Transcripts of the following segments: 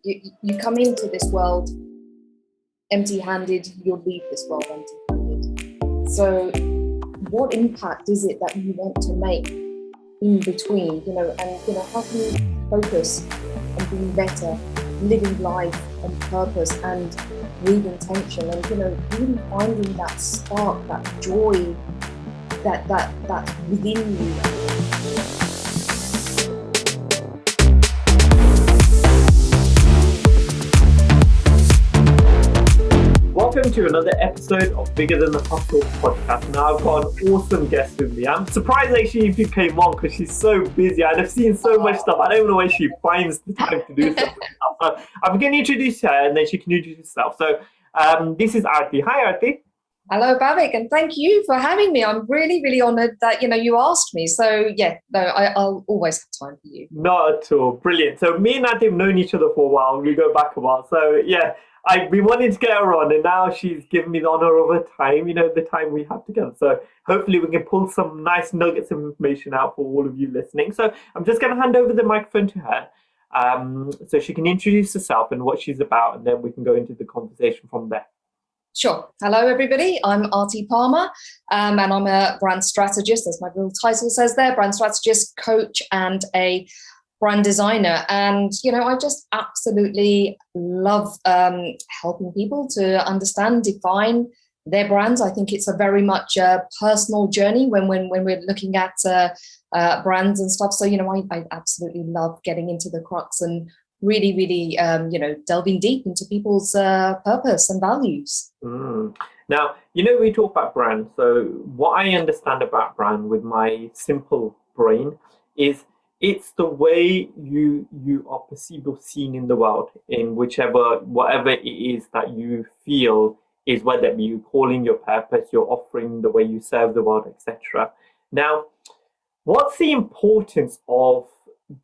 you come into this world empty-handed, you'll leave this world empty-handed. So what impact is it that you want to make in between, and how can you focus on being better, living life on purpose and with intention, and really finding that spark, that joy that's within you. Welcome to another episode of Bigger Than the Hustle podcast. Now I've got an awesome guest with me. I'm surprised actually if you came on because she's so busy and I've seen so much stuff. I don't know where she finds the time to do stuff. So I'm going to introduce her and then she can introduce herself. So this is Aarti. Hi Aarti. Hello Bhavik, and thank you for having me. I'm really, really honoured that you asked me. So I'll always have time for you. Not at all. Brilliant. So me and Aarti have known each other for a while. We go back a while. So yeah. I've been wanting to get her on and now she's given me the honour of her time, the time we have together. So hopefully we can pull some nice nuggets of information out for all of you listening. So I'm just going to hand over the microphone to her so she can introduce herself and what she's about, and then we can go into the conversation from there. Sure. Hello, everybody. I'm Aarti Parmar, and I'm a brand strategist, as my little title says there, brand strategist, coach, and a brand designer. And I just absolutely love helping people to understand, define their brands. I think it's a very much a personal journey when we're looking at brands and stuff. So I absolutely love getting into the crux and really delving deep into people's purpose and values. Now we talk about brand. So what I understand about brand with my simple brain is it's the way you are perceived or seen in the world, in whatever it is that you feel is, whether it be you calling your purpose, you're offering, the way you serve the world, etc. Now, what's the importance of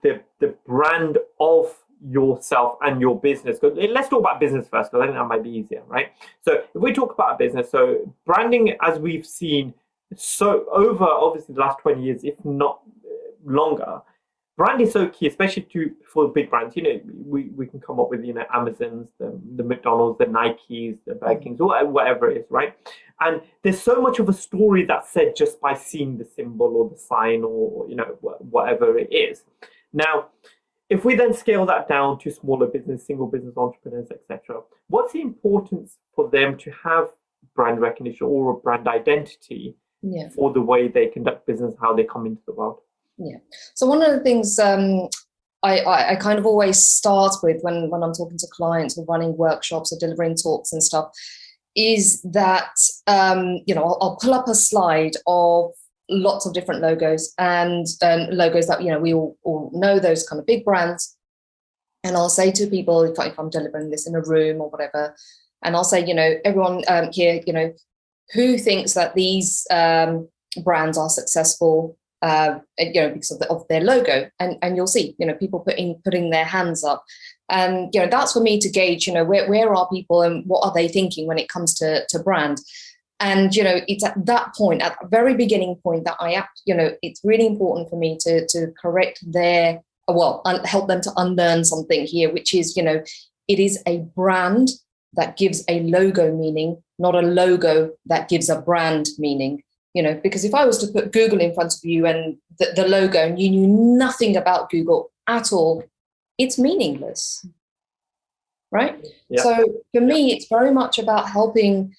the brand of yourself and your business? Let's talk about business first, because I think that might be easier, right? So if we talk about business, so branding, as we've seen, so over obviously the last 20 years, if not longer, brand is so key, especially for big brands. We can come up with Amazons, the McDonald's, the Nikes, the Burger Kings, whatever it is, right? And there's so much of a story that's said just by seeing the symbol or the sign or whatever it is. Now, if we then scale that down to smaller business, single business entrepreneurs, etc., what's the importance for them to have brand recognition or a brand identity for the way they conduct business, how they come into the world? Yeah. So one of the things I kind of always start with when I'm talking to clients or running workshops or delivering talks and stuff is that, I'll pull up a slide of lots of different logos and logos that, we all know, those kind of big brands. And I'll say to people, if I'm delivering this in a room or whatever, and I'll say, everyone here, who thinks that these brands are successful because of their logo, and you'll see, people putting their hands up, and that's for me to gauge, where are people and what are they thinking when it comes to brand, and it's at that point, at the very beginning point, that it's really important for me to correct help them to unlearn something here, which is, it is a brand that gives a logo meaning, not a logo that gives a brand meaning. Because if I was to put Google in front of you and the logo and you knew nothing about Google at all, it's meaningless, right? Yeah. So for me, it's very much about helping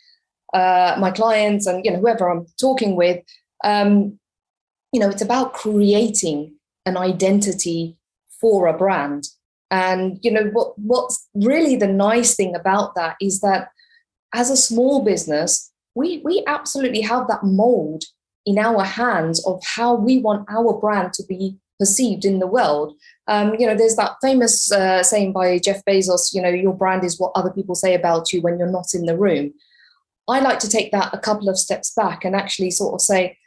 my clients and, whoever I'm talking with, it's about creating an identity for a brand. And, what's really the nice thing about that is that as a small business, we absolutely have that mold in our hands of how we want our brand to be perceived in the world. There's that famous saying by Jeff Bezos, your brand is what other people say about you when you're not in the room. I like to take that a couple of steps back and actually sort of say,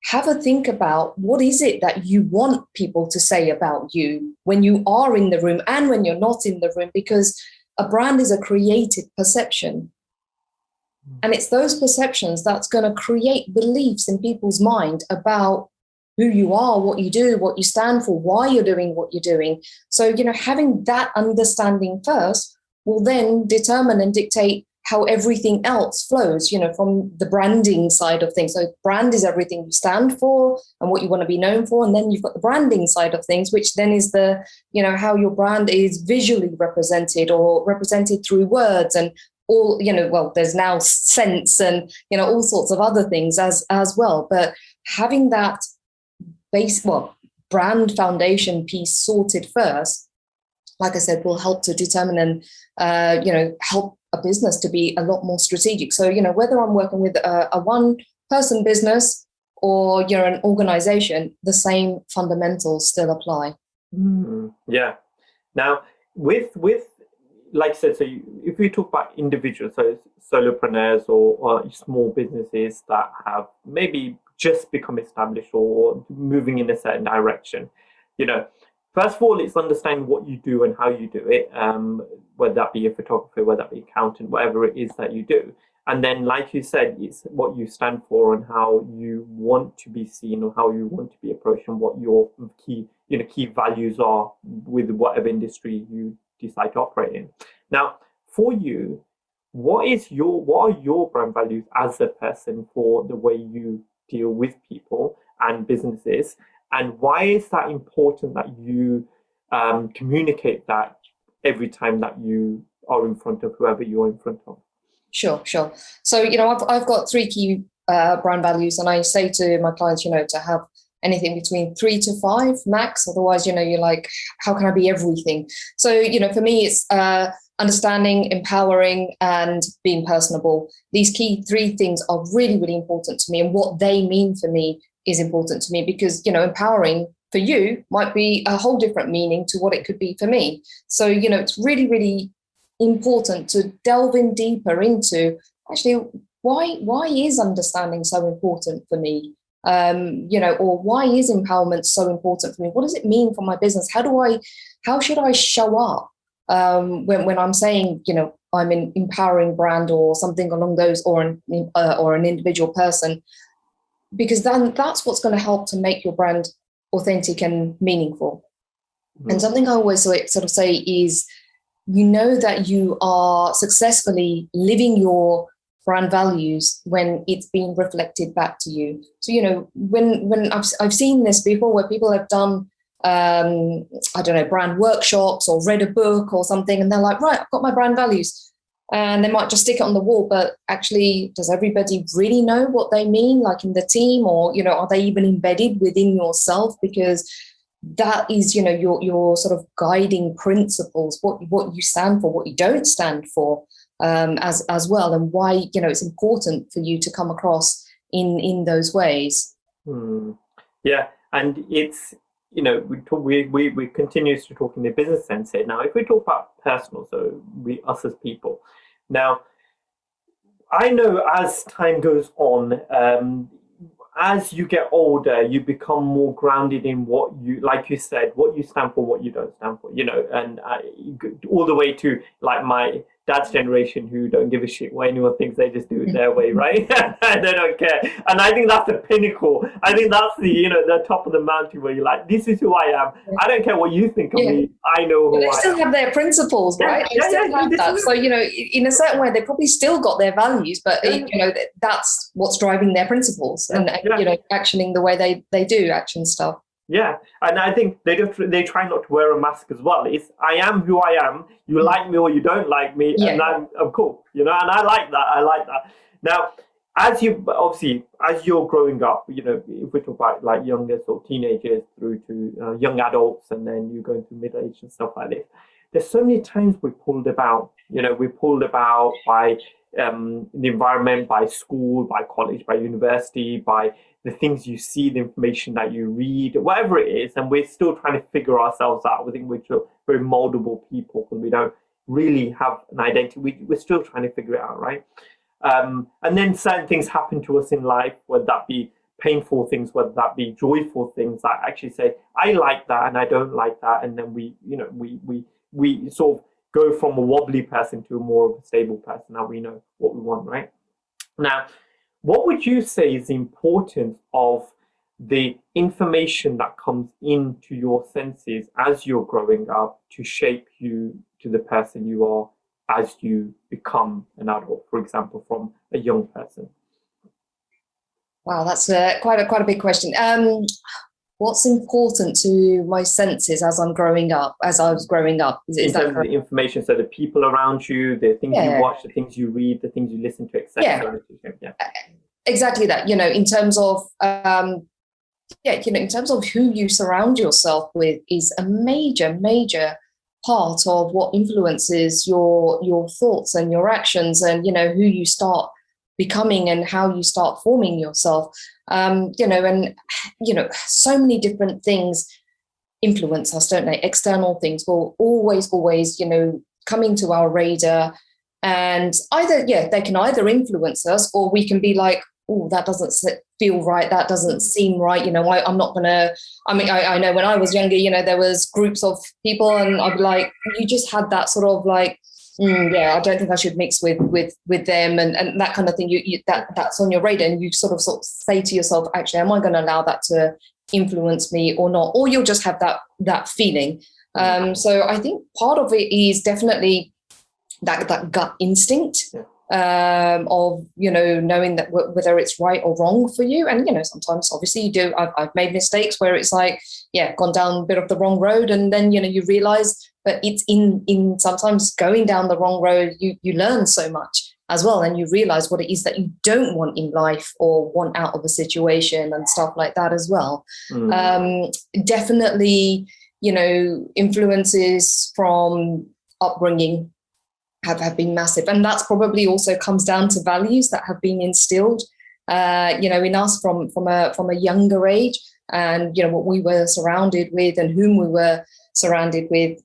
have a think about what is it that you want people to say about you when you are in the room and when you're not in the room, because a brand is a created perception. And it's those perceptions that's going to create beliefs in people's mind about who you are, what you do, what you stand for, why you're doing what you're doing. So, having that understanding first will then determine and dictate how everything else flows, from the branding side of things. So brand is everything you stand for and what you want to be known for. And then you've got the branding side of things, which then is the, how your brand is visually represented or represented through words and all, there's now scents and, all sorts of other things as well. But having that brand foundation piece sorted first, like I said, will help to determine and, help a business to be a lot more strategic. So, whether I'm working with a one-person business or you're an organization, the same fundamentals still apply. Yeah. Now, with like I said, so if we talk about individuals, so solopreneurs or small businesses that have maybe just become established or moving in a certain direction, first of all, it's understanding what you do and how you do it, whether that be a photographer, whether that be accountant, whatever it is that you do. And then, like you said, it's what you stand for and how you want to be seen or how you want to be approached and what your key values are with whatever industry you decide to operate in. Now, for you, what are your brand values as a person for the way you deal with people and businesses? And why is that important that you communicate that every time that you are in front of whoever you're in front of? Sure. So, I've got 3 key brand values, and I say to my clients, to have anything between 3 to 5 max. Otherwise, you're like, how can I be everything? So, for me, it's understanding, empowering, and being personable. These key 3 things are really, really important to me, and what they mean for me is important to me because, empowering for you might be a whole different meaning to what it could be for me. So, it's really, really important to delve in deeper into actually why is understanding so important for me? Or why is empowerment so important for me? What does it mean for my business? How should I show up when I'm saying, I'm an empowering brand or something along those, or an individual person? Because then that's what's going to help to make your brand authentic and meaningful. Mm-hmm. And something I always sort of say is, that you are successfully living your brand values when it's being reflected back to you. So, when I've seen this before where people have done, brand workshops or read a book or something, and they're like, right, I've got my brand values. And they might just stick it on the wall, but actually, does everybody really know what they mean, like in the team, or, are they even embedded within yourself? Because that is, your sort of guiding principles, what you stand for, what you don't stand for, as well, and why, it's important for you to come across in those ways. Yeah, and it's, we continue to talk in the business sense here. Now, if we talk about personal, so us as people. Now, I know as time goes on, as you get older, you become more grounded in what you, like you said, what you stand for, what you don't stand for, and all the way to like my dad's generation who don't give a shit what anyone thinks, they just do it their way, right? They don't care. And I think that's the pinnacle. I think that's the top of the mountain where you're like, this is who I am. I don't care what you think of me. I know who I am. They still have their principles, right? They still have that. So, in a certain way, they probably still got their values, but that's what's driving their principles and actioning the way they do action stuff. Yeah, and I think they try not to wear a mask as well. It's I am who I am. You like me or you don't like me, and I'm cool. And I like that. Now, as you're growing up, if we talk about like youngest or teenagers through to young adults, and then you go through middle age and stuff like this. There's so many times we're pulled about. We're pulled about by the environment, by school, by college, by university, by the things you see, the information that you read, whatever it is, and we're still trying to figure ourselves out. We think we're very moldable people because we don't really have an identity. We're still trying to figure it out, right? And then certain things happen to us in life, whether that be painful things, whether that be joyful things, that actually say, I like that and I don't like that. And then we sort of go from a wobbly person to a more of a stable person. Now we know what we want, right? Now, what would you say is the importance of the information that comes into your senses as you're growing up to shape you to the person you are as you become an adult, for example, from a young person? Wow, that's quite a big question. What's important to my senses as I was growing up? In terms of the information, so the people around you, the things you watch, the things you read, the things you listen to, etc. Yeah, exactly that. In terms of in terms of who you surround yourself with is a major part of what influences your thoughts and your actions, and who you start becoming and how you start forming yourself. So many different things influence us, don't they? External things will always come into our radar, and they can either influence us, or we can be like, oh, that doesn't feel right, that doesn't seem right, I'm not gonna. I know when I was younger, there was groups of people, and I'd be like, you just had that sort of like, I don't think I should mix with them, and that kind of thing. That's on your radar, and you sort of say to yourself, actually, am I going to allow that to influence me or not? Or you'll just have that feeling. So I think part of it is definitely that gut instinct of knowing that whether it's right or wrong for you. And sometimes obviously you do. I've made mistakes where it's like, gone down a bit of the wrong road, and then you realize. But it's in sometimes going down the wrong road, you learn so much as well, and you realize what it is that you don't want in life or want out of a situation and stuff like that as well. Definitely, influences from upbringing have been massive, and that's probably also comes down to values that have been instilled, in us from a younger age, and what we were surrounded with and whom we were surrounded with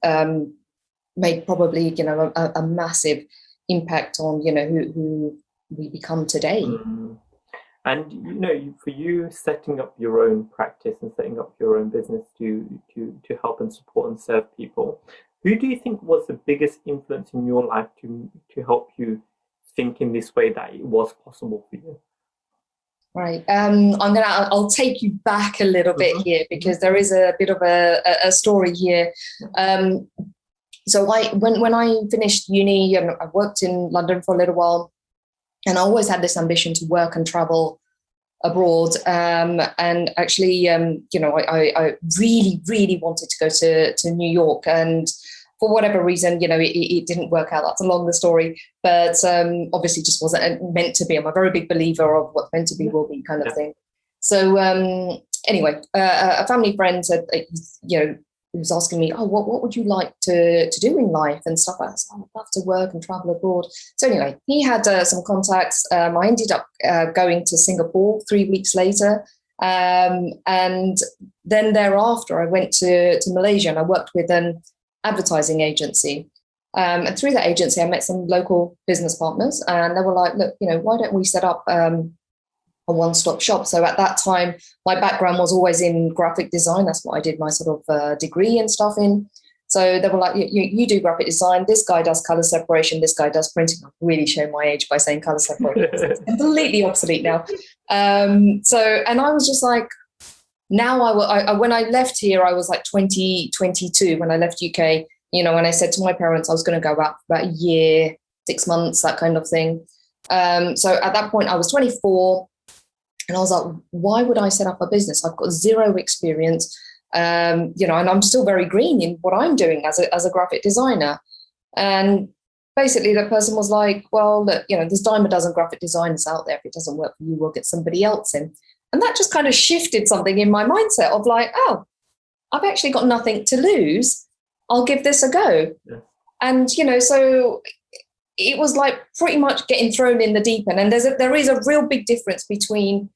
made probably a massive impact on who we become today. And for you, setting up your own practice and setting up your own business to help and support and serve people, who do you think was the biggest influence in your life to help you think in this way that it was possible for you? Right. I'll take you back a little bit here, because there is a bit of a story here. So when I finished uni, I worked in London for a little while, and I always had this ambition to work and travel abroad. And actually, I really wanted to go to New York, and for whatever reason, it didn't work out. That's along the story, but obviously just wasn't meant to be. I'm a very big believer of what's meant to be will be kind of thing. So anyway, a family friend said, he was asking me, what would you like to do in life and stuff like that. So I'd love to work and travel abroad. So anyway, he had some contacts. I ended up going to Singapore 3 weeks later. And then thereafter, I went to Malaysia, and I worked with an advertising agency. And through that agency, I met some local business partners, and they were like, look, why don't we set up a one-stop shop? So at that time, my background was always in graphic design. That's what I did my sort of degree and stuff in. So they were like, you do graphic design. This guy does color separation. This guy does printing. I'm really showing my age by saying color separation. It's completely obsolete now. And I was just like, now when I left here, I was like 22 when I left UK, when I said to my parents I was going to go out for about a year, 6 months, that kind of thing. So at that point I was 24, and I was like, why would I set up a business? I've got zero experience, and I'm still very green in what I'm doing as a graphic designer. And basically the person was like, well, look, there's dime a dozen graphic designers out there. If it doesn't work for you, we'll get somebody else in. And that just kind of shifted something in my mindset of like, oh, I've actually got nothing to lose. I'll give this a go. Yeah. And, so it was like pretty much getting thrown in the deep end. And there is a real big difference between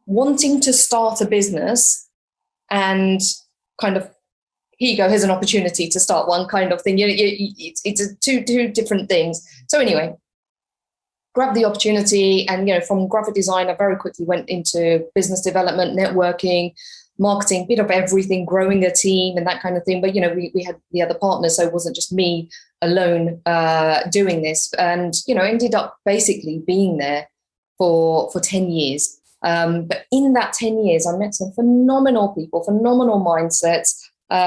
wanting to start a business and kind of, here you go, here's an opportunity to start one kind of thing. It's two different things. So anyway, grabbed the opportunity, and from graphic design I very quickly went into business development, networking, marketing, bit of everything, growing a team and that kind of thing. But we had the other partners, so it wasn't just me alone doing this. And ended up basically being there for 10 years. But in that 10 years, I met some phenomenal people, phenomenal mindsets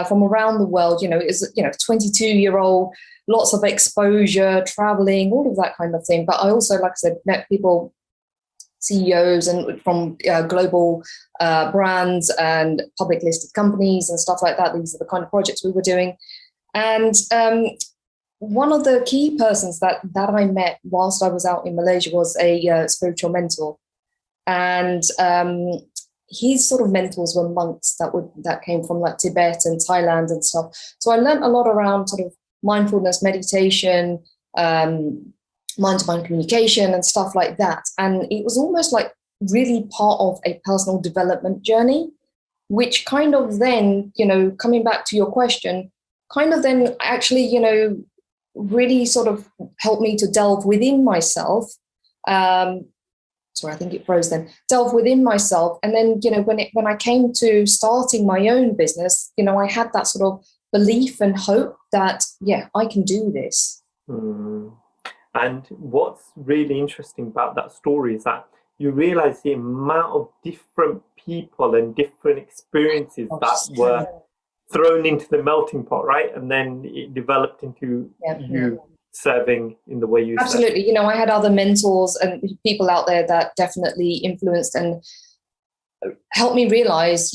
from around the world. You know, it was, 22-year-old, lots of exposure, traveling, all of that kind of thing. But I also, like I said, met people, CEOs and from global brands and public listed companies and stuff like that. These are the kind of projects we were doing. And one of the key persons that I met whilst I was out in Malaysia was a spiritual mentor. And his sort of mentors were monks that came from like Tibet and Thailand and stuff. So I learned a lot around sort of mindfulness, meditation, mind-to-mind communication and stuff like that. And it was almost like really part of a personal development journey, which kind of then, coming back to your question, kind of then actually, really sort of helped me to delve within myself. Sorry, I think it froze then. Delve within myself. And then, when I came to starting my own business, I had that sort of belief and hope that, yeah, I can do this. And what's really interesting about that story is that you realize the amount of different people and different experiences that were thrown into the melting pot, right? And then it developed into you serving in the way you absolutely serve. I had other mentors and people out there that definitely influenced and helped me realize,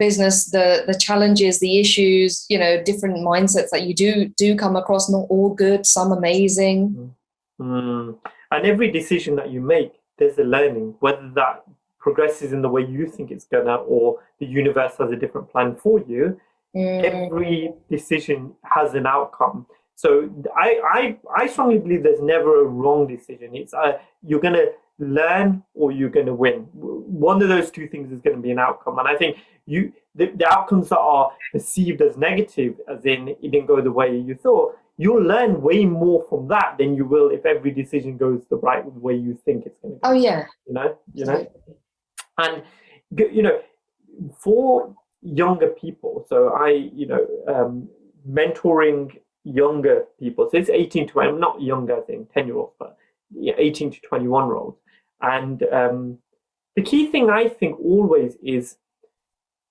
business, the challenges, the issues, different mindsets that you do come across, not all good, some amazing. And every decision that you make, there's a learning, whether that progresses in the way you think it's gonna, or the universe has a different plan for you. Every decision has an outcome. So I strongly believe there's never a wrong decision. It's you're gonna learn or you're gonna win. One of those two things is going to be an outcome. And I think the outcomes that are perceived as negative, as in it didn't go the way you thought, you'll learn way more from that than you will if every decision goes the right way you think it's going to go. Oh yeah. And for younger people, so I mentoring younger people, so it's 18 to, I'm not younger, I think 10-year-olds, but 18 to 21-year-olds. And the key thing I think always is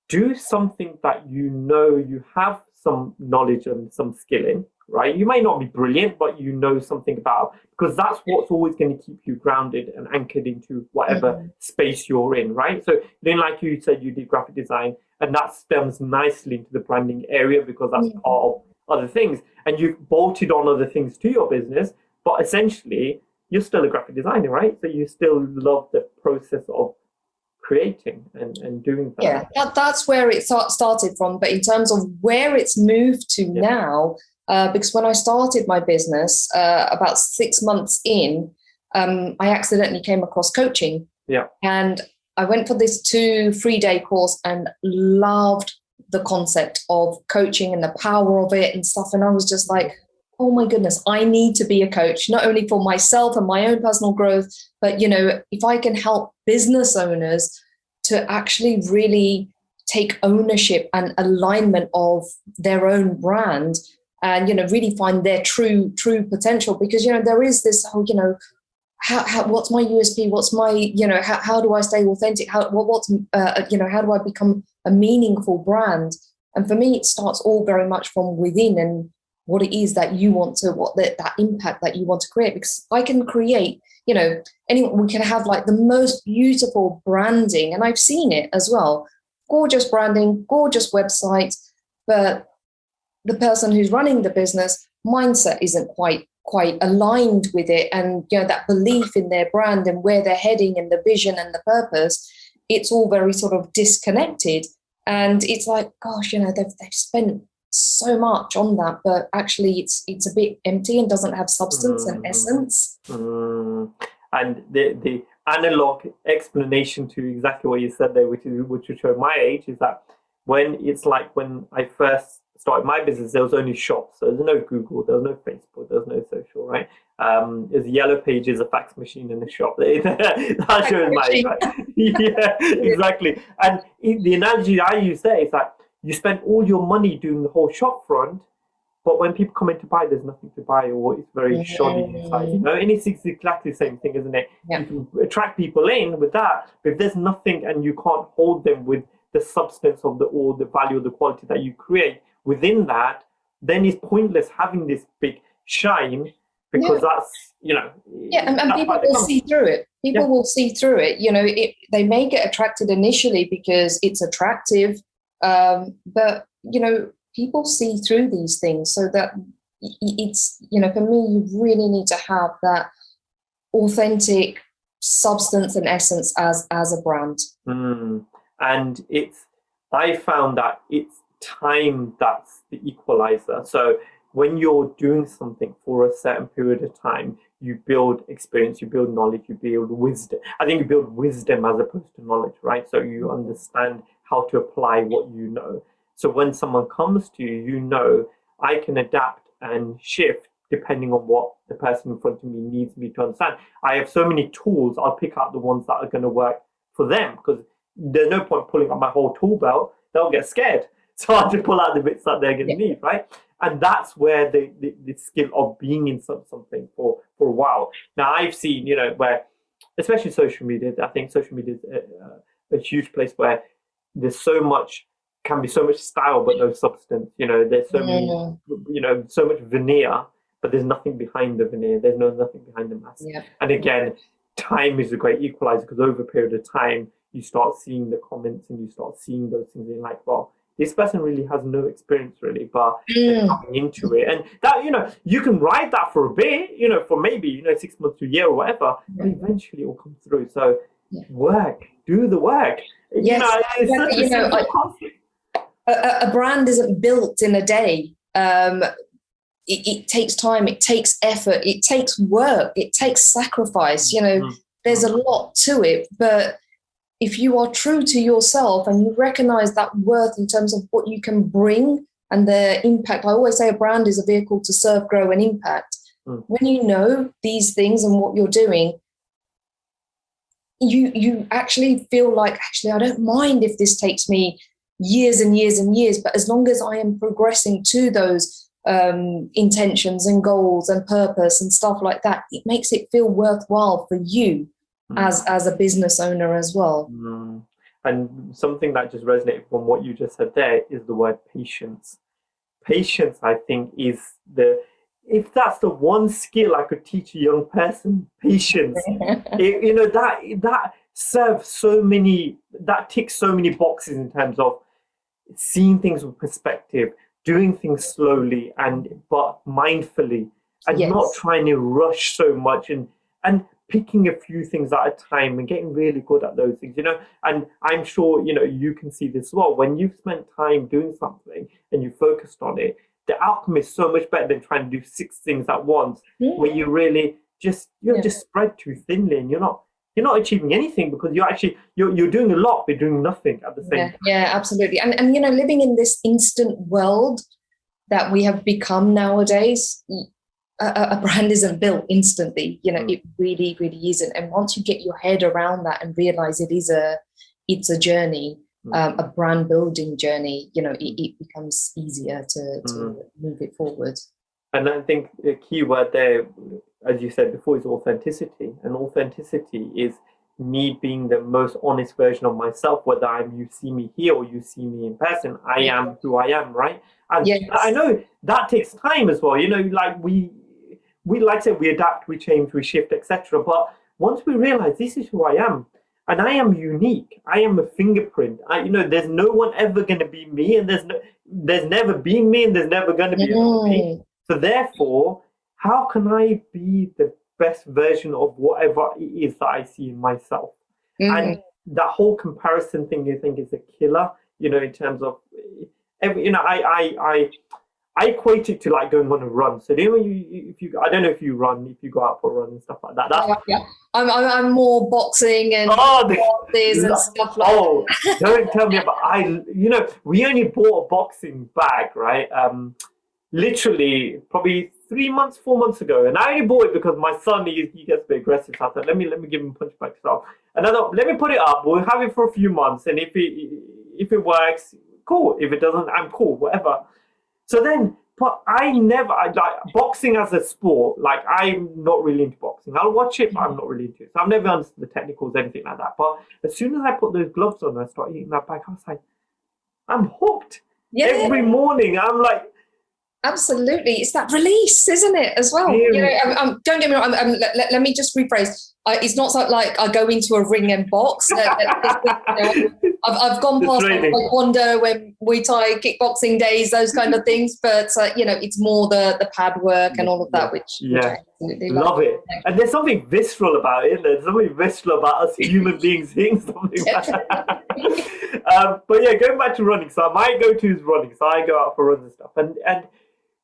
do something that you have some knowledge and some skill in, right? You may not be brilliant, but you know something about, because that's what's always going to keep you grounded and anchored into whatever space you're in, right? So then, like you said, you did graphic design, and that stems nicely into the branding area because that's part of other things. And you've bolted on other things to your business, but essentially you're still a graphic designer, right? So you still love the process of creating and doing that. Yeah, that's where it started from. But in terms of where it's moved to now, because when I started my business about 6 months in, I accidentally came across coaching. Yeah. And I went for this 2 3-day course and loved the concept of coaching and the power of it and stuff. And I was just like, oh my goodness, I need to be a coach, not only for myself and my own personal growth, but, if I can help business owners to actually really take ownership and alignment of their own brand and, really find their true potential, because, there is this whole, how what's my USP? What's my, how do I stay authentic? How do I become a meaningful brand? And for me, it starts all very much from within and what it is that you want to, that impact that you want to create. Because I can create, we can have like the most beautiful branding, and I've seen it as well. Gorgeous branding, gorgeous website, but the person who's running the business mindset isn't quite aligned with it, and that belief in their brand and where they're heading and the vision and the purpose, it's all very sort of disconnected. And it's like, gosh, they've spent so much on that, but actually it's a bit empty and doesn't have substance and essence. And the analog explanation to exactly what you said there, which would show my age, is that when I first started my business, there was only shops. So there's no Google, there was no Facebook, there was no social, right? There's Yellow Pages, a fax machine, in the shop. That shows my age, right? Yeah, exactly. And the analogy I use there is that you spend all your money doing the whole shop front, But when people come in to buy, there's nothing to buy, or it's very shoddy inside, you know. And it's exactly the same thing, isn't it? Yeah. You can attract people in with that, but if there's nothing and you can't hold them with the substance of or the value or the quality that you create within that, then it's pointless having this big shine, because that's, you know. Yeah, and people will see through it. People will see through it. You know, they may get attracted initially because it's attractive, but, you know, people see through these things, so that it's, you know, for me, you really need to have that authentic substance and essence as a brand. And I found that it's time that's the equalizer. So when you're doing something for a certain period of time, you build experience, you build knowledge, you build wisdom. I think you build wisdom as opposed to knowledge, right? So you understand how to apply what you know. So when someone comes to you, you know, I can adapt and shift depending on what the person in front of me needs me to understand. I have so many tools, I'll pick out the ones that are going to work for them, because there's no point pulling up my whole tool belt. They'll get scared. So I have to pull out the bits that they're going to need, right? And that's where the skill of being in something for a while. Now, I've seen, you know, where, especially social media, I think social media is a huge place where there's can be so much style, but no substance. You know, there's so many, you know, so much veneer, but there's nothing behind the veneer. There's nothing behind the mask. Yeah. And again, time is a great equalizer, because over a period of time, you start seeing the comments and you start seeing those things, and you're like, well, this person really has no experience, really, but they're coming into it. And that, you know, you can ride that for a bit, you know, for maybe, you know, 6 months to a year or whatever, but eventually it will come through. So do the work. Yes, you know, a brand isn't built in a day. It takes time, it takes effort, it takes work, it takes sacrifice. You know, there's a lot to it, but if you are true to yourself and you recognize that worth in terms of what you can bring and the impact, I always say a brand is a vehicle to serve, grow, and impact. When you know these things and what you're doing, you actually feel like, actually, I don't mind if this takes me years and years and years, but as long as I am progressing to those intentions and goals and purpose and stuff like that, it makes it feel worthwhile for you as a business owner as well. And something that just resonated from what you just said there is the word patience. Patience, I think, is if that's the one skill I could teach a young person, patience. You know, that serves that ticks so many boxes in terms of seeing things with perspective, doing things slowly but mindfully, and not trying to rush so much, and picking a few things at a time and getting really good at those things, you know. And I'm sure, you know, you can see this as well. When you've spent time doing something and you focused on it, the outcome is so much better than trying to do 6 things at once, where you really just spread too thinly, and you're not achieving anything, because you're doing a lot but doing nothing at the same time. Yeah, absolutely. And you know, living in this instant world that we have become nowadays, a brand isn't built instantly. You know, it really, really isn't. And once you get your head around that and realize it's a journey, a brand building journey, you know, it becomes easier to move it forward. And I think the key word there, as you said before, is authenticity. And authenticity is me being the most honest version of myself, whether you see me here or you see me in person. I am who I am, right? And I know that takes time as well. You know, like we like I said, we adapt, we change, we shift, etc. But once we realize this is who I am, and I am unique, I am a fingerprint. You know, there's no one ever going to be me, and there's never been me, and there's never going to be me. So therefore, how can I be the best version of whatever it is that I see in myself? And that whole comparison thing, I think, is a killer. You know, in terms of, you know, I equate it to like going on a run. So you know, I don't know if you run, if you go out for a run and stuff like that. I'm more boxing and boxes and stuff like that. Don't tell me about you know, we only bought a boxing bag, right? Literally probably 4 months ago, and I only bought it because my son he gets a bit aggressive. So I thought, let me give him a punch back stuff. And I thought, let me put it up. We'll have it for a few months, and if it works, cool. If it doesn't, I'm cool. Whatever. So then But I like boxing as a sport. Like, I'm not really into boxing. I'll watch it, but I'm not really into it. So I've never understood the technicals, anything like that. But as soon as I put those gloves on and I start eating that bag, I was like, I'm hooked. Yeah. Every morning, I'm like, absolutely, it's that release, isn't it, as well? You know, don't get me wrong. Let me just rephrase. It's not like I go into a ring and box. I've gone past taekwondo, when Muay Thai, kickboxing days, those kind of things. But you know, it's more the pad work and all of that, which I absolutely love it. And there's something visceral about it. There's something visceral about us human beings seeing something like that. But yeah, going back to running. So my go-to is running. So I go out for runs and stuff, and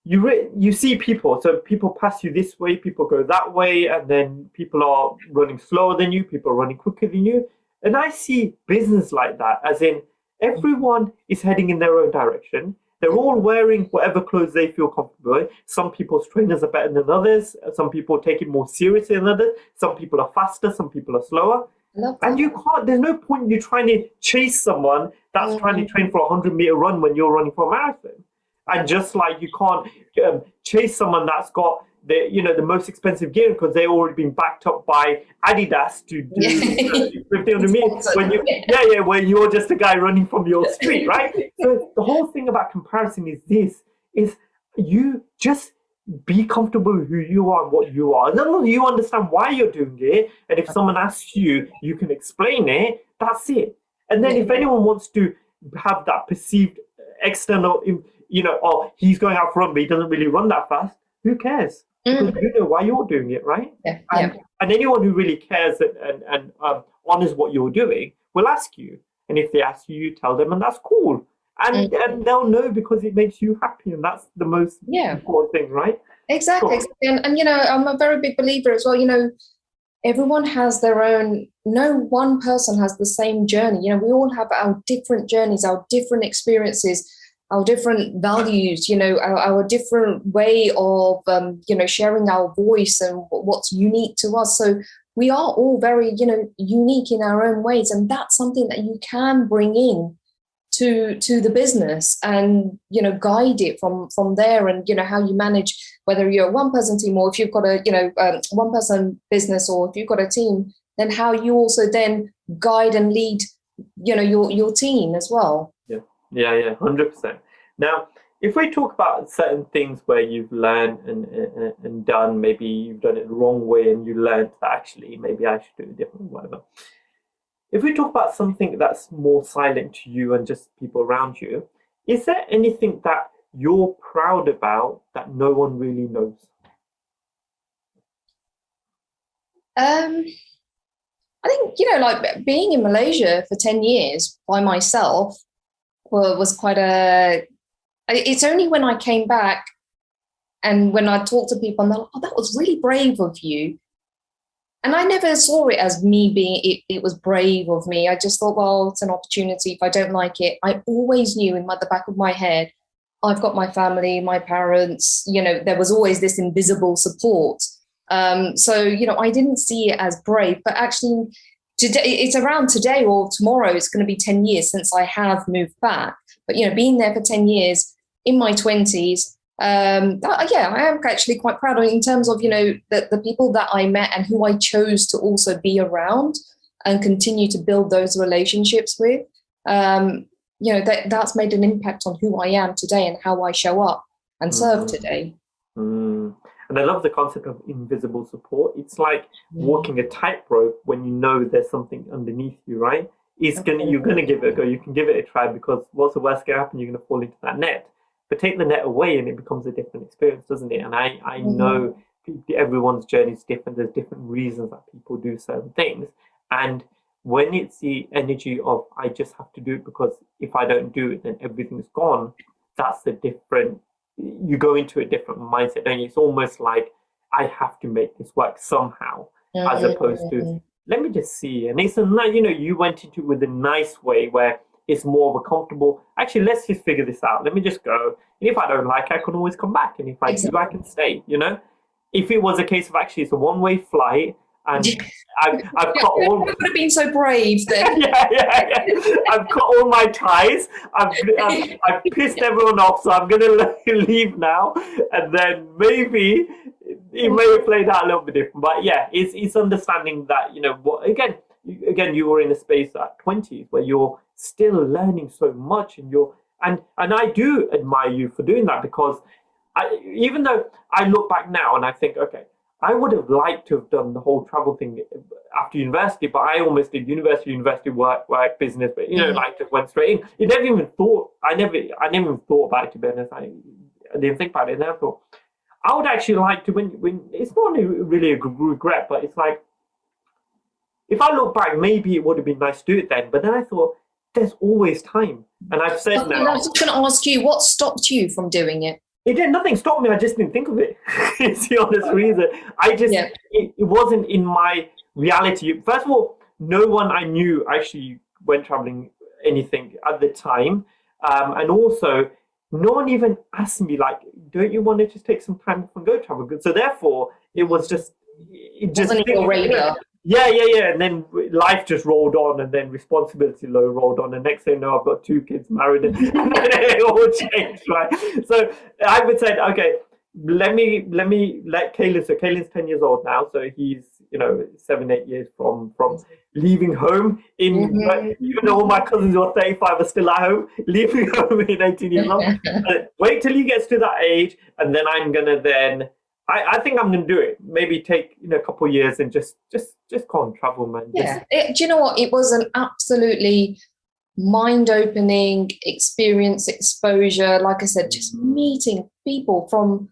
you see people. So people pass you this way, people go that way, and then people are running slower than you, people are running quicker than you. And I see business like that, as in everyone is heading in their own direction. They're all wearing whatever clothes they feel comfortable in. Some people's trainers are better than others. Some people take it more seriously than others. Some people are faster, some people are slower. And you can't, there's no point you trying to chase someone that's trying to train for a 100-meter run when you're running for a marathon. And just like you can't chase someone that's got the most expensive gear because they've already been backed up by Adidas to do 1500 meters when where you're just a guy running from your street, right? So the whole thing about comparison is you just be comfortable with who you are and what you are. As long as you understand why you're doing it, and if someone asks you, you can explain it, that's it. And then if anyone wants to have that perceived external, oh, he's going out front, but he doesn't really run that fast, who cares? Because you know why you're doing it, right? And anyone who really cares and honors what you're doing will ask you. And if they ask you, you tell them, and that's cool. And they'll know because it makes you happy, and that's the most important thing, right? Exactly. And I'm a very big believer as well. Everyone has their own, no one person has the same journey. We all have our different journeys, our different experiences, our different values, our different way of, sharing our voice and what's unique to us. So we are all very, unique in our own ways. And that's something that you can bring in to the business and, guide it from there, and, how you manage, whether you're a one-person team or if you've got a, one-person business, or if you've got a team, then how you also then guide and lead, your team as well. Yeah, 100%. Now, if we talk about certain things where you've learned and done, maybe you've done it the wrong way and you learned that actually maybe I should do it differently, whatever. If we talk about something that's more silent to you and just people around you, is there anything that you're proud about that no one really knows? I think, like being in Malaysia for 10 years by myself was quite it's only when I came back and when I talked to people, and they're like, oh, that was really brave of you. And I never saw it as me being, it was brave of me. I just thought, well, it's an opportunity. If I don't like it, I always knew in the back of my head, I've got my family, my parents, there was always this invisible support. So, I didn't see it as brave, but actually today, it's around today or tomorrow, it's going to be 10 years since I have moved back. But, being there for 10 years in my 20s, I am actually quite proud of, in terms of, the people that I met and who I chose to also be around and continue to build those relationships with. That's made an impact on who I am today and how I show up and serve today. And I love the concept of invisible support. It's like walking a tightrope when you know there's something underneath you, right? You're gonna give it a go. You can give it a try, because what's the worst gonna happen? You're gonna fall into that net. But take the net away and it becomes a different experience, doesn't it? And I know everyone's journey is different. There's different reasons that people do certain things. And when it's the energy of, I just have to do it because if I don't do it, then everything's gone, that's the different, you go into a different mindset, don't you? It's almost like, I have to make this work somehow, as opposed to, let me just see. And it's you went into it with a nice way where it's more of a comfortable, actually, let's just figure this out. Let me just go. And if I don't like it, I can always come back. And if I do, I can stay, If it was a case of actually it's a one-way flight and I've cut all. You would have been so brave then. Yeah. I've cut all my ties. I've pissed everyone off, so I'm gonna leave now. And then maybe it may have played out a little bit different. But yeah, it's understanding that, you know, what again you were in a space at 20s where you're still learning so much, and I do admire you for doing that, because even though I look back now and I think, okay, I would have liked to have done the whole travel thing after university, but I almost did university work, business, but, you know, like, just went straight in. I never even thought about it, to be honest. I didn't think about it. And I thought, I would actually like to, when it's not really a regret, but it's like, if I look back, maybe it would have been nice to do it then. But then I thought, there's always time. And I've said now. I was just going to ask you, what stopped you from doing it? Nothing stopped me. I just didn't think of it. It's the honest reason. It wasn't in my reality. First of all, no one I knew actually went traveling anything at the time. And also, no one even asked me, like, don't you want to just take some time and go travel? So therefore, it was just... It just wasn't your radar. Yeah. And then life just rolled on, and then responsibility rolled on. And next thing you know, I've got 2 kids married, and it all changed, right? So I would say, okay, let me let Kalen. So Kalen's 10 years old now. So he's, 7-8 years from leaving home. Even though all my cousins who are 35 are still at home, leaving home in 18 years old. Wait till he gets to that age, and then I'm gonna I think I'm going to do it. Maybe take a couple of years and just go on travel, man. Yeah. Do you know what? It was an absolutely mind-opening experience, exposure. Like I said, just meeting people from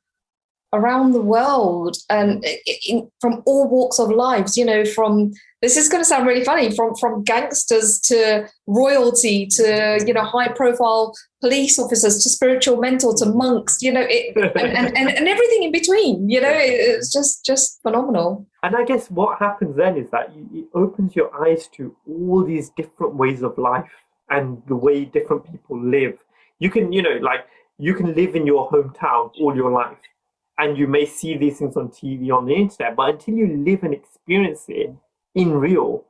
around the world and from all walks of lives. From, this is going to sound really funny, from gangsters to royalty to high-profile police officers to spiritual mentor to monks, and everything in between. It's just phenomenal. And I guess what happens then is that it opens your eyes to all these different ways of life and the way different people live. You can, you can live in your hometown all your life, and you may see these things on TV, on the internet, but until you live and experience it in real,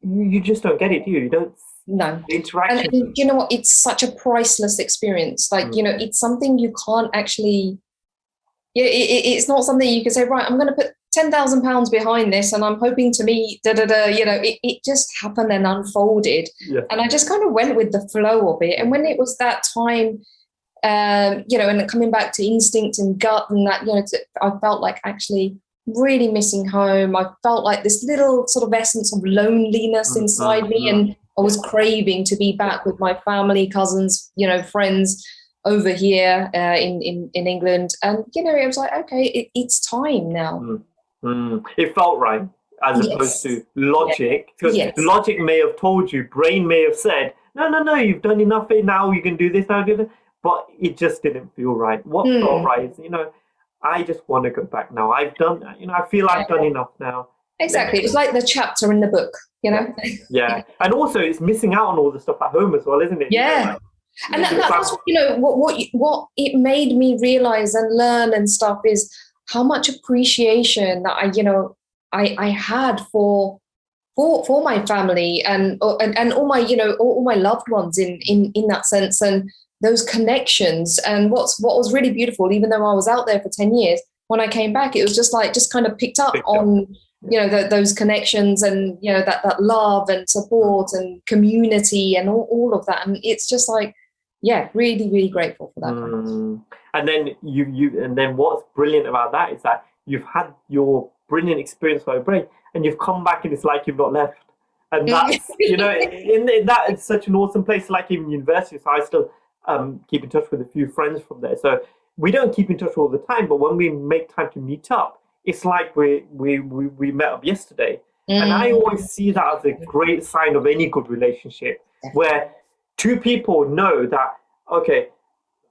you just don't get it, do you? You don't. No. The interaction. And you know what? It's such a priceless experience. Like, it's something you can't actually. It's not something you can say, right, I'm going to put £10,000 behind this, and I'm hoping to meet It just happened and unfolded, and I just kind of went with the flow of it. And when it was that time, and coming back to instinct and gut and that, I felt like actually really missing home. I felt like this little sort of essence of loneliness inside me, and I was craving to be back with my family, cousins, friends over here in England. And, it was like, okay, it's time now. It felt right, as opposed to logic. Because logic may have told you, brain may have said, no, you've done enough, now you can do this, now do that. But it just didn't feel right. What felt right is, I just want to go back now. I've done, I feel I've done enough now. Exactly. It was like the chapter in the book, Yeah. And also it's missing out on all the stuff at home as well, isn't it? Yeah. And that's, what it made me realize and learn and stuff is how much appreciation that I had for my family and all my, all my loved ones in that sense, and those connections. And what was really beautiful, even though I was out there for 10 years, when I came back, it was just kind of picked up on, those connections and, that love and support and community and all of that. And it's just like, really, really grateful for that. And then and then what's brilliant about that is that you've had your brilliant experience for a break, and you've come back and it's like you've not left. And that's, in that, it's such an awesome place, like even university. So I still keep in touch with a few friends from there. So we don't keep in touch all the time, but when we make time to meet up, it's like we met up yesterday. And I always see that as a great sign of any good relationship, where 2 people know that, okay,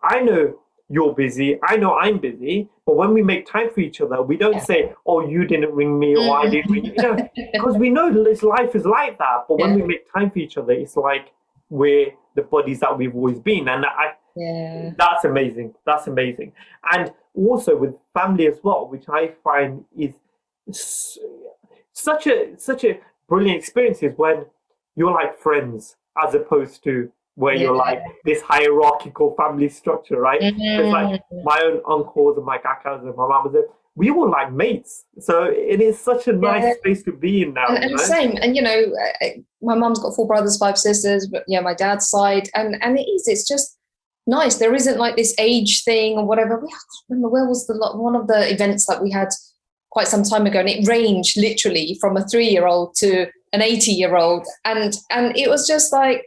I know you're busy, I know I'm busy, but when we make time for each other, we don't say, oh, you didn't ring me, or I didn't ring you, because we know this life is like that. But when we make time for each other, it's like we're the buddies that we've always been. And that's amazing. That's amazing. And also with family as well, which I find is, such a brilliant experience is when you're like friends as opposed to where you're like this hierarchical family structure, right? It's like my own uncles and my kakas and my mamas, we were like mates. So it is such a nice space to be in now. And same. And, you know, my mum's got 4 brothers, 5 sisters, but yeah, my dad's side. And it's just nice. There isn't like this age thing or whatever. I can't remember where was one of the events that we had quite some time ago, and it ranged literally from a 3-year-old to an 80-year-old. And it was just like,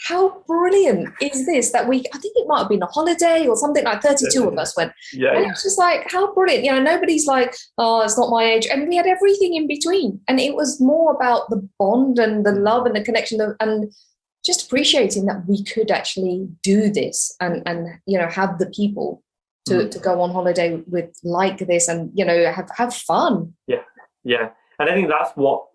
how brilliant is this that I think it might have been a holiday or something, like 32 of us went. Yeah. And it's just like, how brilliant. You know, nobody's like, oh, it's not my age. And we had everything in between. And it was more about the bond and the love and the connection and just appreciating that we could actually do this and you know, have the people to go on holiday with like this and, you know, have fun. Yeah. And I think that's what,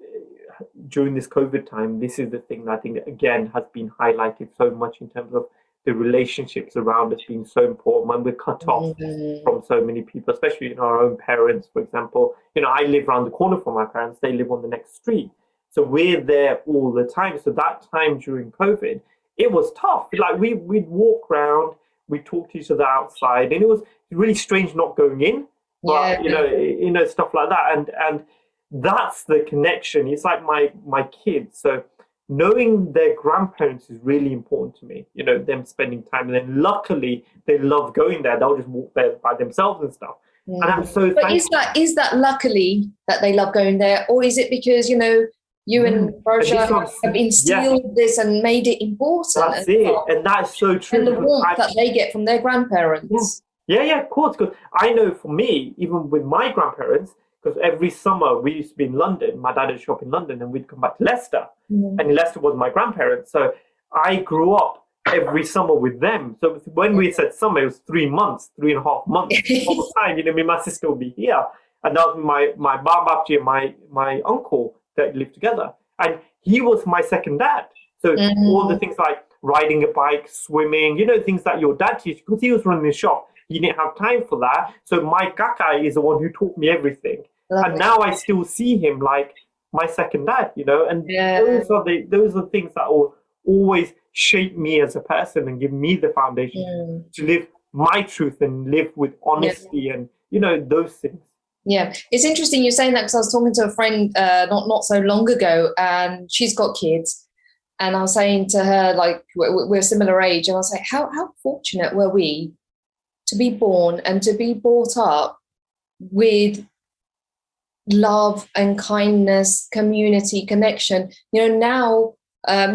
during this COVID time, this is the thing that I think, again, has been highlighted so much in terms of the relationships around us being so important when we're cut off from so many people, especially in our own parents, for example. You know, I live around the corner from my parents. They live on the next street. So we're there all the time. So that time during COVID, it was tough. Like we'd walk around, we'd talk to each other outside, and it was really strange not going in. But, you know, stuff like that. And that's the connection. It's like my kids. So knowing their grandparents is really important to me, you know, them spending time. And then luckily they love going there. They'll just walk there by themselves and stuff. And I'm so thankful. But is that luckily that they love going there? Or is it because, you know, you and Roger have instilled this and made it important? That's it. And that's so true. And the warmth that they get from their grandparents. Yeah, of course. Because I know for me, even with my grandparents, because every summer we used to be in London. My dad had a shop in London, and we'd come back to Leicester. And Leicester was my grandparents. So I grew up every summer with them. So when we said summer, it was 3 months, 3.5 months all the time. You know, me and my sister would be here. And that was my babji and my uncle that lived together. And he was my second dad. So all the things like riding a bike, swimming, you know, things that your dad teaches, because he was running the shop. He didn't have time for that. So my kaka is the one who taught me everything. And now I still see him like my second dad, you know, and those are things that will always shape me as a person and give me the foundation to live my truth and live with honesty and, you know, those things. Yeah, it's interesting you're saying that, because I was talking to a friend not so long ago, and she's got kids, and I was saying to her, like, we're similar age, and I was like, how fortunate were we to be born and to be brought up with love and kindness, community, connection. You know, now,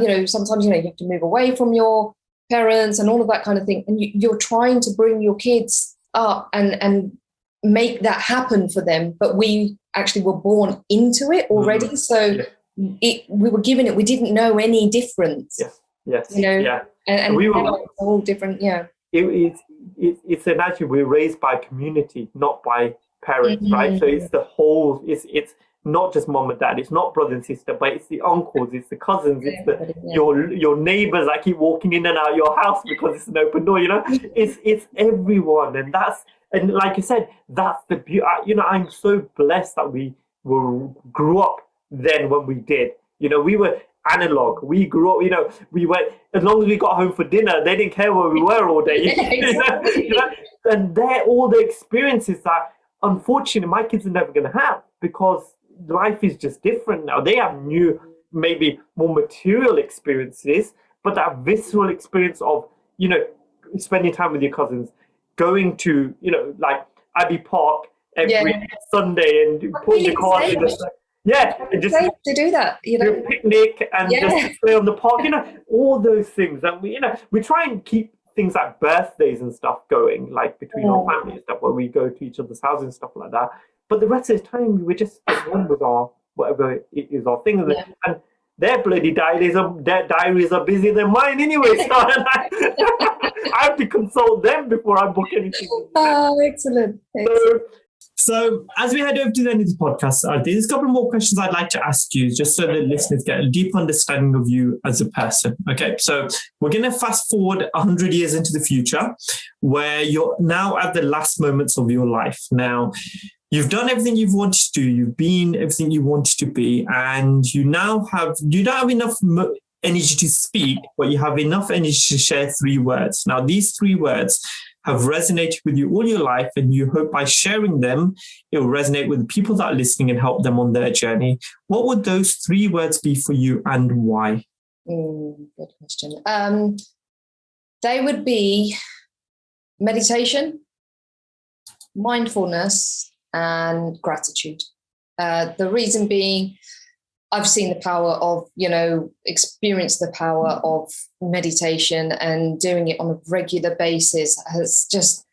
you know, sometimes, you know, you have to move away from your parents and all of that kind of thing. And you're trying to bring your kids up and make that happen for them. But we actually were born into it already. So we were given it. We didn't know any difference. Yes. You know, and we were all different. Yeah. It's an actually, we're raised by community, not by parents, right? So it's the whole, it's not just mom and dad, it's not brother and sister, but it's the uncles, it's the cousins, it's the your neighbors that keep walking in and out of your house because it's an open door, you know. It's everyone, and like I said, that's the beauty. You know, I'm so blessed that we grew up then when we did. You know, we were analog. We grew up, you know, we went, as long as we got home for dinner, they didn't care where we were all day. You know? And they're all the experiences that, unfortunately, my kids are never going to have, because life is just different now. They have new, maybe more material experiences, but that visceral experience of, you know, spending time with your cousins, going to, you know, like Abbey Park every Sunday and putting the cars in the... and just to do that, you know, do a picnic and just play on the park, you know, all those things. And we, you know, we try and keep things like birthdays and stuff going, like between our family and stuff, where we go to each other's houses and stuff like that. But the rest of the time, we just get on with our whatever it is our thing, and their bloody diaries are busier than mine anyway. So I have to consult them before I book anything. Oh, excellent. So as we head over to the end of the podcast, there's a couple more questions I'd like to ask you, just so the listeners get a deep understanding of you as a person. Okay, so we're going to fast forward 100 years into the future, where you're now at the last moments of your life. Now, You've done everything you've wanted to do. You've been everything you wanted to be, and you don't have enough energy to speak, but you have enough energy to share 3 words. Now, these 3 words have resonated with you all your life, and you hope by sharing them, it will resonate with the people that are listening and help them on their journey. What would those 3 words be for you, and why? Good question. They would be meditation, mindfulness, and gratitude. The reason being, I've seen the power of, experienced the power of meditation, and doing it on a regular basis has just,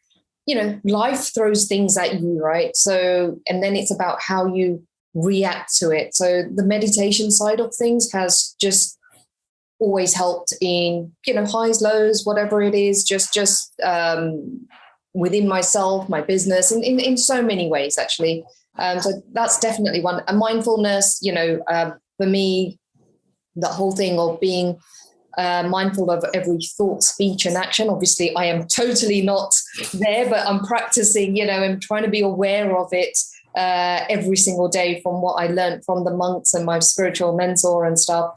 life throws things at you, right? So, and then it's about how you react to it. So the meditation side of things has just always helped in, highs, lows, whatever it is, just within myself, my business, in so many ways, actually. So that's definitely one. And mindfulness, for me, the whole thing of being mindful of every thought, speech, and action. Obviously, I am totally not there, but I'm practicing, and trying to be aware of it every single day from what I learned from the monks and my spiritual mentor and stuff.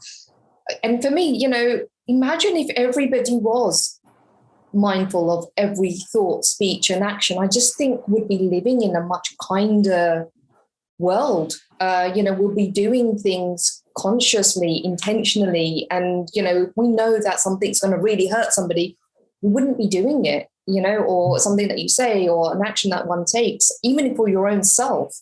And for me, imagine if everybody was mindful of every thought, speech, and action. I just think we'd be living in a much kinder world. We'll be doing things consciously, intentionally, and if we know that something's going to really hurt somebody, we wouldn't be doing it, or something that you say or an action that one takes, even for your own self.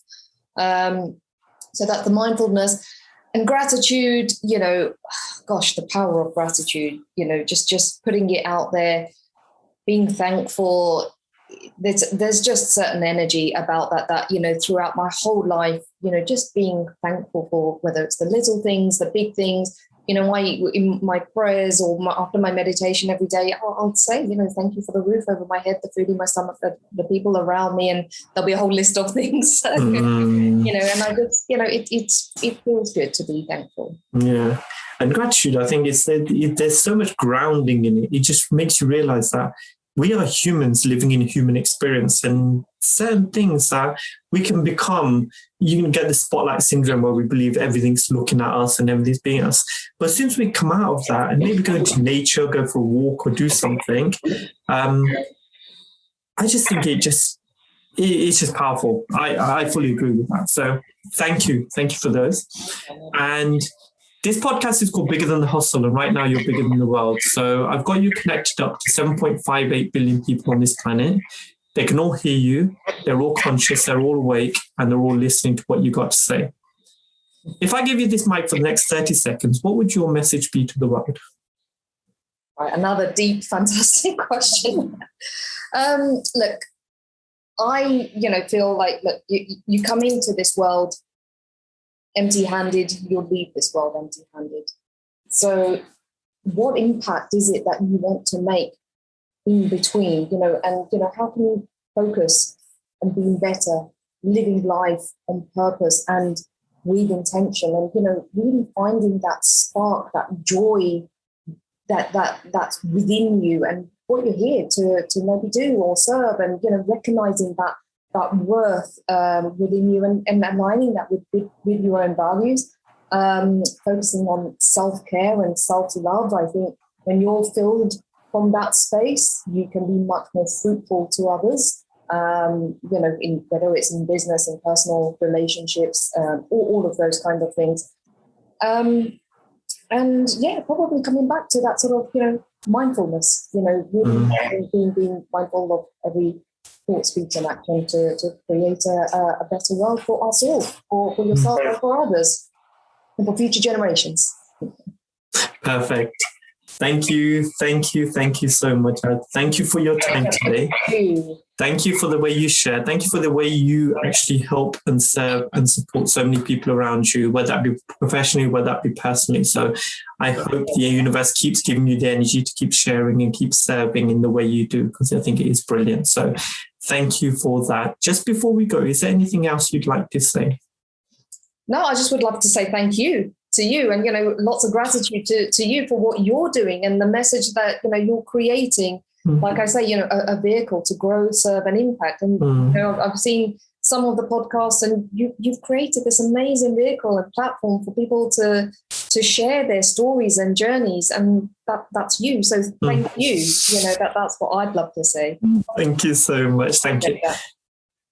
So that the mindfulness and gratitude, the power of gratitude, just putting it out there, being thankful. There's just certain energy about that throughout my whole life, just being thankful for whether it's the little things, the big things, in my prayers or after my meditation every day, I'll say, thank you for the roof over my head, the food in my stomach, the people around me, and there'll be a whole list of things, and I just, it feels good to be thankful. Yeah. And gratitude, I think there's so much grounding in it. It just makes you realize that we are humans living in a human experience, and certain things that we can become, you can get the spotlight syndrome where we believe everything's looking at us and everything's being us. But since we come out of that and maybe go into nature, go for a walk or do something, I just think it's just powerful. I fully agree with that. So thank you for those. And this podcast is called Bigger Than the Hustle, and right now you're bigger than the world. So I've got you connected up to 7.58 billion people on this planet. They can all hear you. They're all conscious. They're all awake, and they're all listening to what you got to say. If I give you this mic for the next 30 seconds, what would your message be to the world? Right, another deep, fantastic question. Look, I, feel like, look, you come into this world empty-handed, you'll leave this world empty-handed. So what impact is it that you want to make in between, and, how can you focus on being better, living life on purpose and with intention, and, really finding that spark, that joy that's within you and what you're here to maybe do or serve, and, recognizing that worth within you, and aligning that with your own values, focusing on self-care and self-love. I think when you're filled from that space, you can be much more fruitful to others, in whether it's in business and personal relationships, all of those kind of things. And yeah, probably coming back to that sort of, mindfulness, really being mindful of every thought, speech, and action to create a better world for us all, for yourself and for others, and for future generations. Perfect. Thank you so much. Thank you for your time today. Thank you for the way you share. Thank you for the way you actually help and serve and support so many people around you, whether that be professionally, whether that be personally. So I hope the universe keeps giving you the energy to keep sharing and keep serving in the way you do, because I think it is brilliant. So thank you for that. Just before we go, is there anything else you'd like to say? No, I just would love to say thank you to you, and lots of gratitude to you for what you're doing and the message that you're creating. Like I say, a vehicle to grow, serve, and impact. And I've seen some of the podcasts, and you've created this amazing vehicle, a platform for people to share their stories and journeys, and that's you. So thank you. You know, that's what I'd love to say. Thank you so much. Thank you.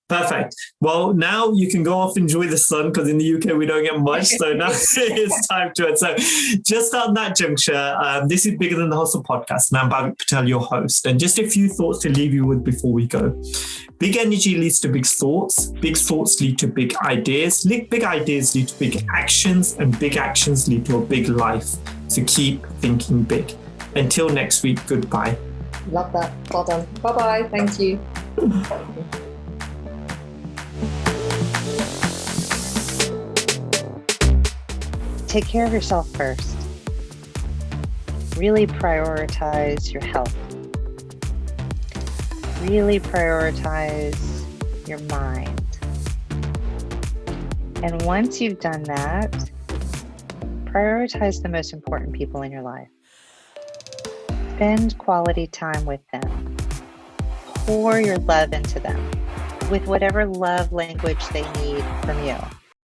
Perfect. Well, now you can go off and enjoy the sun, because in the UK we don't get much. So now it's time to it. So just on that juncture, this is Bigger Than the Hustle podcast, and I'm Bhavik Patel, your host. And just a few thoughts to leave you with before we go. Big energy leads to big thoughts lead to big ideas, big ideas lead to big actions, and big actions lead to a big life. So keep thinking big. Until next week, goodbye. Love that. Well done. Bye-bye. Thank you. Take care of yourself first. Really prioritize your health. Really prioritize your mind. And once you've done that, prioritize the most important people in your life. Spend quality time with them. Pour your love into them with whatever love language they need from you.